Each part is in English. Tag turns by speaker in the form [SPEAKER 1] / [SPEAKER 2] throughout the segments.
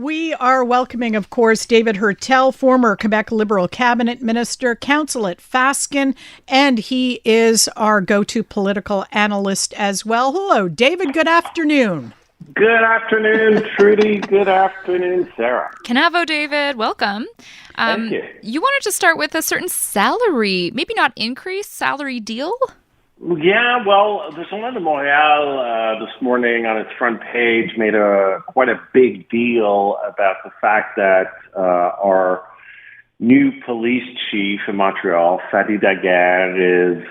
[SPEAKER 1] We are welcoming, of course, David Heurtel, former Quebec Liberal cabinet minister, counsel at Fasken, and he is our go-to political analyst as well. Hello, David. Good afternoon.
[SPEAKER 2] Good afternoon, Trudy. Good afternoon, Sarah.
[SPEAKER 3] Canavo, David. Welcome.
[SPEAKER 2] Thank you.
[SPEAKER 3] You wanted to start with a certain salary, maybe not increase, salary deal?
[SPEAKER 2] Yeah, well, the Journal de Montreal this morning on its front page made quite a big deal about the fact that our new police chief in Montreal, Fadi Daguerre, is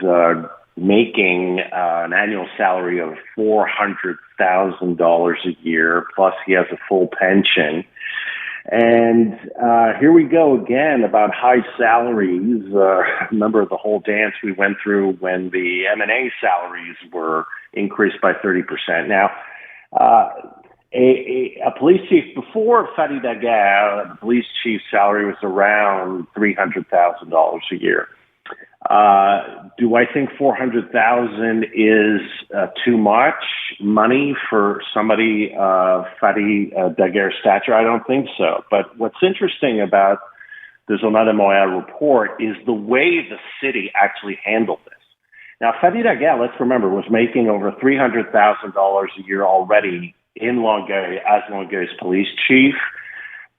[SPEAKER 2] making an annual salary of $400,000 a year, plus he has a full pension. And here we go again about high salaries. Remember the whole dance we went through when the M&A salaries were increased by 30%. Now, a police chief before Fadi Daguerre, the police chief's salary was around $300,000 a year. Do I think $400,000 is too much money for somebody Fadi Daguerre's stature? I don't think so. But what's interesting about the Journal de Montréal report is the way the city actually handled this. Now, Fadi Daguerre, let's remember, was making over $300,000 a year already in Longueuil as Longueuil's police chief.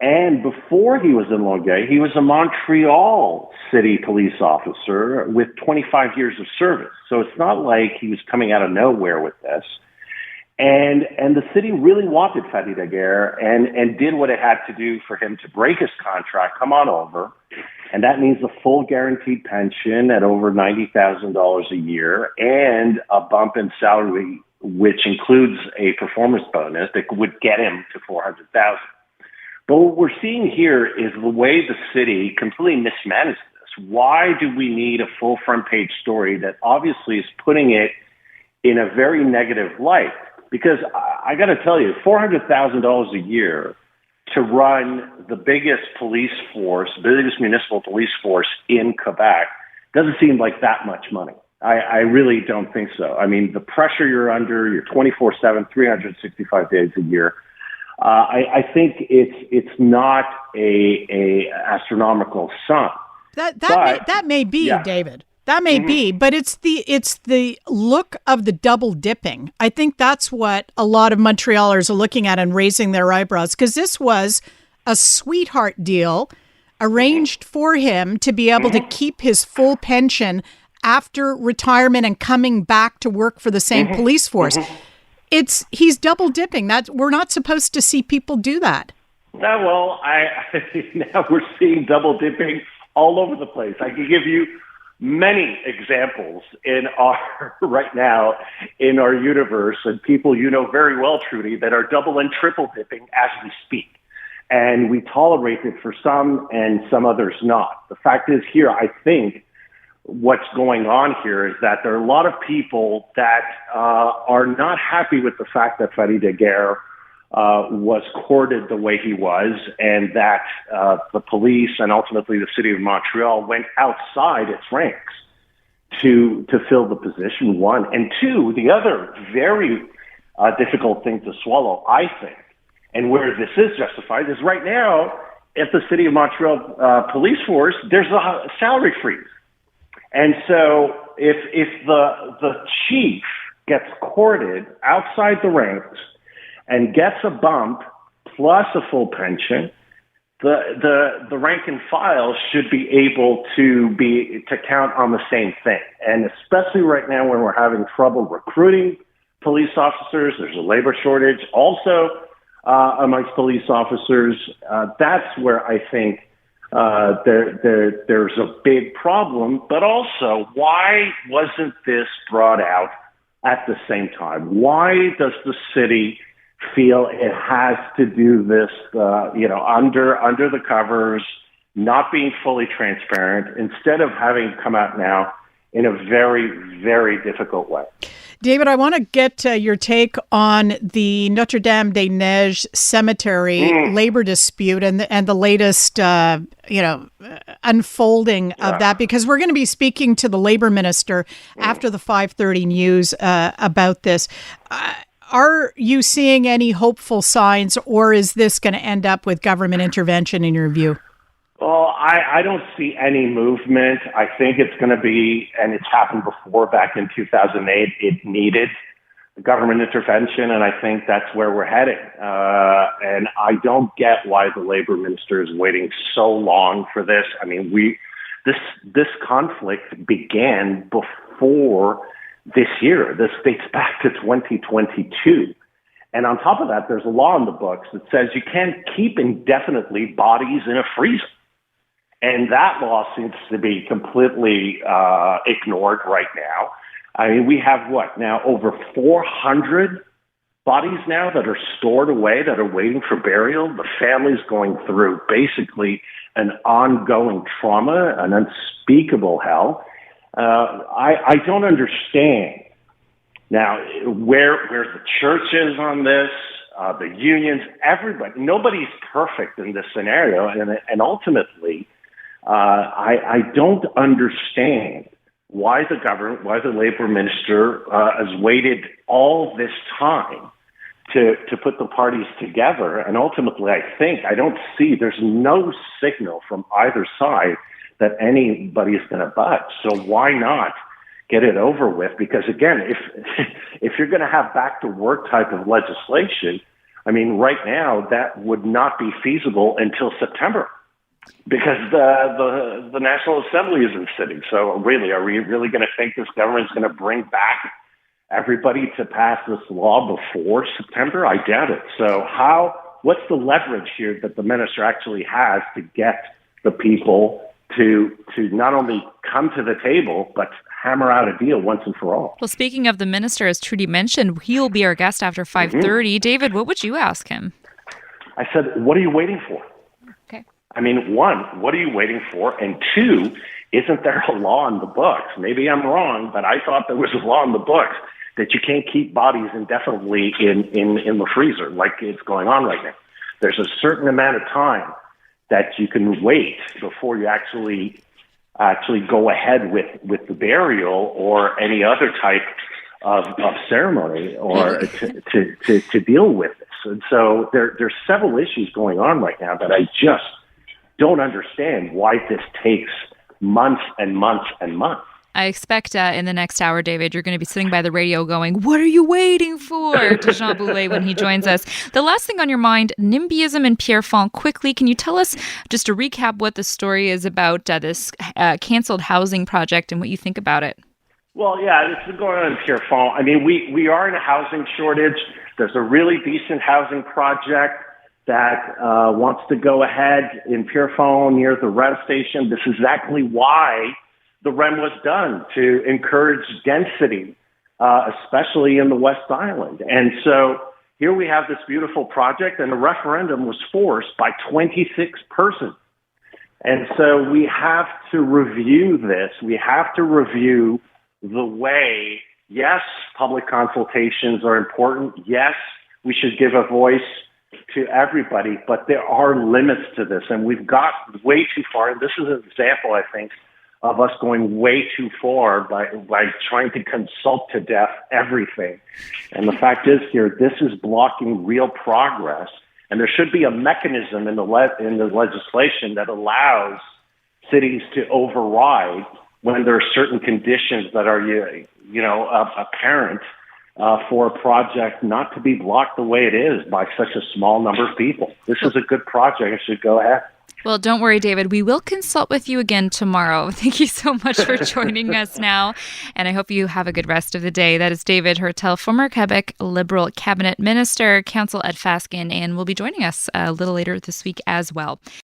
[SPEAKER 2] And before he was in Longueuil, he was a Montreal city police officer with 25 years of service. So it's not like he was coming out of nowhere with this. And the city really wanted Fadi Daguerre and did what it had to do for him to break his contract, come on over. And that means a full guaranteed pension at over $90,000 a year and a bump in salary, which includes a performance bonus that would get him to $400,000. But what we're seeing here is the way the city completely mismanaged this. Why do we need a full front page story that obviously is putting it in a very negative light? Because I got to tell you, $400,000 a year to run the biggest police force, biggest municipal police force in Quebec doesn't seem like that much money. I really don't think so. I mean, the pressure you're under, you're 24/7, 365 days a year. I think it's not a astronomical sum.
[SPEAKER 1] That may be, yeah. David. That may be, but it's the look of the double dipping. I think that's what a lot of Montrealers are looking at and raising their eyebrows, because this was a sweetheart deal arranged for him to be able to keep his full pension after retirement and coming back to work for the same police force. He's double dipping. We're not supposed to see people do that.
[SPEAKER 2] Well, now we're seeing double dipping all over the place. I can give you many examples right now in our universe, and people you know very well, Trudy, that are double and triple dipping as we speak. And we tolerate it for some and some others not. The fact is here, I think, what's going on here is that there are a lot of people that are not happy with the fact that Fadi Daguerre was courted the way he was, and that the police and ultimately the city of Montreal went outside its ranks to fill the position, one. And two, the other very difficult thing to swallow, I think, and where this is justified, is right now at the city of Montreal police force, there's a salary freeze. And so if the chief gets courted outside the ranks and gets a bump plus a full pension, the rank and file should be able to count on the same thing. And especially right now when we're having trouble recruiting police officers, there's a labor shortage also amongst police officers. That's where I think there's a big problem. But also, why wasn't this brought out at the same time? Why does the city feel it has to do this, under the covers, not being fully transparent, instead of having come out now in a very, very difficult way?
[SPEAKER 1] David, I want to get your take on the Notre-Dame-des-Neiges cemetery labor dispute and the latest, unfolding of that, because we're going to be speaking to the labor minister after the 5:30 news about this. are you seeing any hopeful signs, or is this going to end up with government intervention in your view?
[SPEAKER 2] Well, I don't see any movement. I think it's going to be, and it's happened before back in 2008, it needed government intervention, and I think that's where we're heading. And I don't get why the labor minister is waiting so long for this. I mean, this conflict began before this year. This dates back to 2022. And on top of that, there's a law in the books that says you can't keep indefinitely bodies in a freezer. And that law seems to be completely ignored right now. I mean, we have now over 400 bodies now that are stored away, that are waiting for burial. The family's going through basically an ongoing trauma, an unspeakable hell. I don't understand now where the church is on this, the unions, everybody. Nobody's perfect in this scenario, and ultimately, I don't understand why the government, why the labor minister has waited all this time to put the parties together. And ultimately, I don't see, there's no signal from either side that anybody's going to budge. So why not get it over with? Because again, if you're going to have back to work type of legislation, I mean, right now that would not be feasible until September, because the National Assembly isn't sitting. So really, are we really going to think this government's going to bring back everybody to pass this law before September? I doubt it. So what's the leverage here that the minister actually has to get the people to not only come to the table, but hammer out a deal once and for all?
[SPEAKER 3] Well, speaking of the minister, as Trudy mentioned, he'll be our guest after 5:30. David, what would you ask him?
[SPEAKER 2] I said, what are you waiting for?
[SPEAKER 3] Okay.
[SPEAKER 2] I mean, one, what are you waiting for? And two, isn't there a law in the books? Maybe I'm wrong, but I thought there was a law in the books that you can't keep bodies indefinitely in the freezer like it's going on right now. There's a certain amount of time that you can wait before you actually go ahead with the burial or any other type of ceremony or to deal with this. And so there's several issues going on right now that I just don't understand why this takes months and months and months.
[SPEAKER 3] I expect in the next hour, David, you're going to be sitting by the radio going, "What are you waiting for?" to Jean Boulet when he joins us. The last thing on your mind, NIMBYism and Pierrefonds. Quickly, can you tell us, just to recap, what the story is about this canceled housing project and what you think about it?
[SPEAKER 2] Well, yeah, this is going on in Pierrefonds. I mean, we are in a housing shortage. There's a really decent housing project that wants to go ahead in Pierrefonds near the REM station. This is exactly why the REM was done, to encourage density, especially in the West Island. And so here we have this beautiful project, and the referendum was forced by 26 persons. And so we have to review this. We have to review the way, yes, public consultations are important. Yes, we should give a voice to everybody, but there are limits to this, and we've got way too far. And this is an example, I think, of us going way too far by trying to consult to death everything. And the fact is here, this is blocking real progress, and there should be a mechanism in the legislation that allows cities to override when there are certain conditions that are apparent for a project not to be blocked the way it is by such a small number of people. This is a good project. It should go ahead.
[SPEAKER 3] Well, don't worry, David. We will consult with you again tomorrow. Thank you so much for joining us now, and I hope you have a good rest of the day. That is David Heurtel, former Quebec Liberal Cabinet Minister, counsel at Fasken, and will be joining us a little later this week as well.